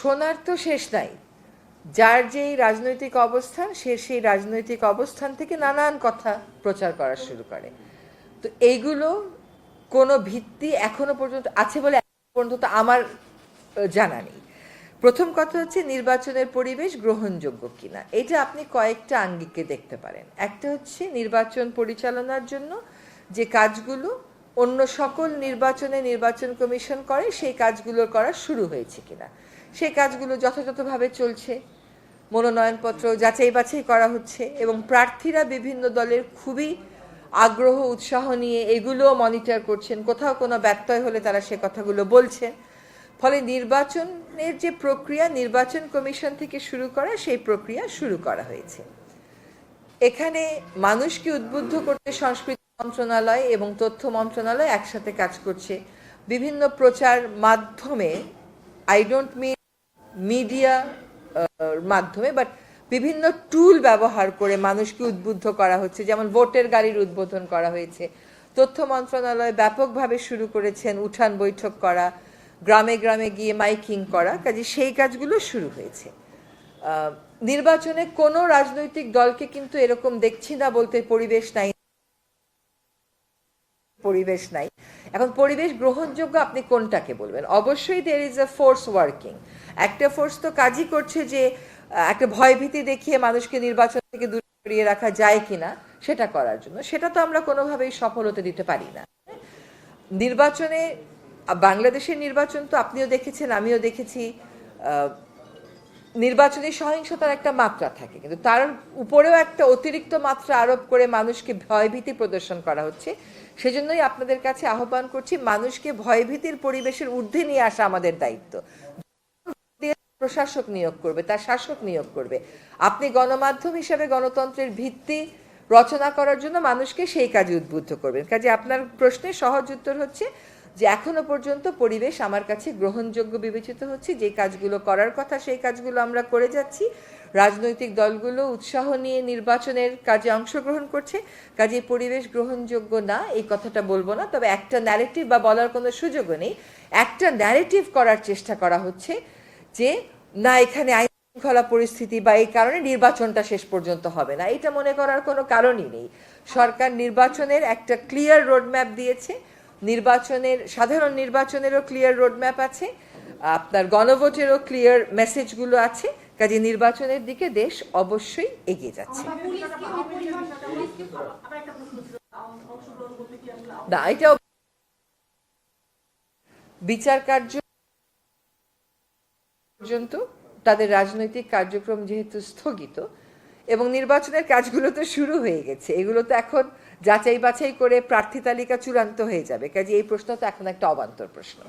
শোনার তো শেষ নাই। যার যেই রাজনৈতিক অবস্থান সে সেই রাজনৈতিক অবস্থান থেকে নানান কথা প্রচার করা শুরু করে। তো এইগুলো কোনো ভিত্তি এখনো পর্যন্ত আছে বলে পর্যন্ত আমার জানা নেই। প্রথম কথা হচ্ছে নির্বাচনের পরিবেশ গ্রহণযোগ্য কিনা, এটা আপনি কয়েকটা আঙ্গিকে দেখতে পারেন। একটা হচ্ছে নির্বাচন পরিচালনার জন্য যে কাজগুলো অন্য সকল নির্বাচনে নির্বাচন কমিশন করে সেই কাজগুলো করা শুরু হয়েছে কিনা, সেই কাজগুলো যথাযথভাবে চলছে, মনোনয়নপত্র যাচাই বাছাই করা হচ্ছে এবং প্রার্থীরা বিভিন্ন দলের খুবই আগ্রহ উৎসাহ নিয়ে এগুলো মনিটর করছেন, কোথাও কোনো ব্যত্যয় হলে তারা সে কথাগুলো বলছেন। ফলে নির্বাচনের যে প্রক্রিয়া নির্বাচন কমিশন থেকে শুরু করা সেই প্রক্রিয়া শুরু করা হয়েছে। এখানে মানুষকে উদ্বুদ্ধ করতে সংস্কৃতি মন্ত্রণালয় এবং তথ্য মন্ত্রণালয় একসাথে কাজ করছে বিভিন্ন প্রচার মাধ্যমে, আই ডোন্ট মিন মিডিয়া মাধ্যমে, বাট বিভিন্ন টুল ব্যবহার করে মানুষকে উদ্বুদ্ধ করা হচ্ছে। যেমন ভোটের গাড়ির উদ্বোধন করা হয়েছে, তথ্য মন্ত্রণালয় ব্যাপকভাবে শুরু করেছেন উঠান বৈঠক করা, গ্রামে গ্রামে গিয়ে মাইকিং করা, কাজে সেই কাজগুলো শুরু হয়েছে। নির্বাচনে কোনো রাজনৈতিক দলকে কিন্তু এরকম দেখছি না বলতে পরিবেশ নাই। এখন পরিবেশ গ্রহণযোগ্য আপনি কোনটাকে বলবেন? অবশ্যই there is a force working. একটা ফোর্স তো কাজই করছে যে একটা ভয়ভীতি দেখিয়ে মানুষকে নির্বাচন থেকে দূরে সরিয়ে রাখা যায় কিনা সেটা করার জন্য, সেটা তো আমরা কোনোভাবেই সফল হতে দিতে পারি না। নির্বাচনে বাংলাদেশের নির্বাচন তো আপনিও দেখেছেন, আমিও দেখেছি, নির্বাচনী সহিংসতার একটা মাত্রা থাকে, কিন্তু তার উপরেও একটা অতিরিক্ত মাত্রা আরোপ করে মানুষকে ভয়ভীতি প্রদর্শন করা হচ্ছে। সেজন্যই আপনাদের কাছে আহ্বান করছি, মানুষকে ভয়ভীতির পরিবেশের ঊর্ধ্বে নিয়ে আসা আমাদের দায়িত্ব। প্রশাসক নিয়োগ করবে, তার শাসক নিয়োগ করবে। আপনি গণমাধ্যম হিসেবে গণতন্ত্রের ভিত্তি রচনা করার জন্য মানুষকে সেই কাজে উদ্বুদ্ধ করবেন। কাজে আপনার প্রশ্নের সহজ উত্তর হচ্ছে যে এখনো পর্যন্ত পরিবেশ আমার কাছে গ্রহণযোগ্য বিবেচিত হচ্ছে। যে কাজগুলো করার কথা সেই কাজগুলো আমরা করে যাচ্ছি। রাজনৈতিক দলগুলো উৎসাহ নিয়ে নির্বাচনের কাজে অংশগ্রহণ করছে। কাজে পরিবেশ গ্রহণযোগ্য না এই কথাটা বলবো না, তবে একটা ন্যারেটিভ বা বলার কোনো সুযোগও নেই। একটা ন্যারেটিভ করার চেষ্টা করা হচ্ছে যে না এখানে আইন শৃঙ্খলা পরিস্থিতি বা এই কারণে নির্বাচনটা শেষ পর্যন্ত হবে না, এটা মনে করার কোনো কারণই নেই। সরকার নির্বাচনের একটা ক্লিয়ার রোডম্যাপ দিয়েছে, নির্বাচনের সাধারণ নির্বাচনেরও ক্লিয়ার রোডম্যাপ আছে, আপনার গণভোটেরও ক্লিয়ার মেসেজগুলো আছে। কাজে নির্বাচনের দিকে দেশ অবশ্যই এগিয়ে যাচ্ছে। না, এটাও বিচার কার্য পর্যন্ত তাদের রাজনৈতিক কার্যক্রম যেহেতু স্থগিত এবং নির্বাচনের কাজগুলো তো শুরু হয়ে গেছে, এগুলো তো এখন যাচাই বাছাই করে প্রার্থী তালিকা চূড়ান্ত হয়ে যাবে। কাজে এই প্রশ্ন তো এখন একটা অবান্তর প্রশ্ন।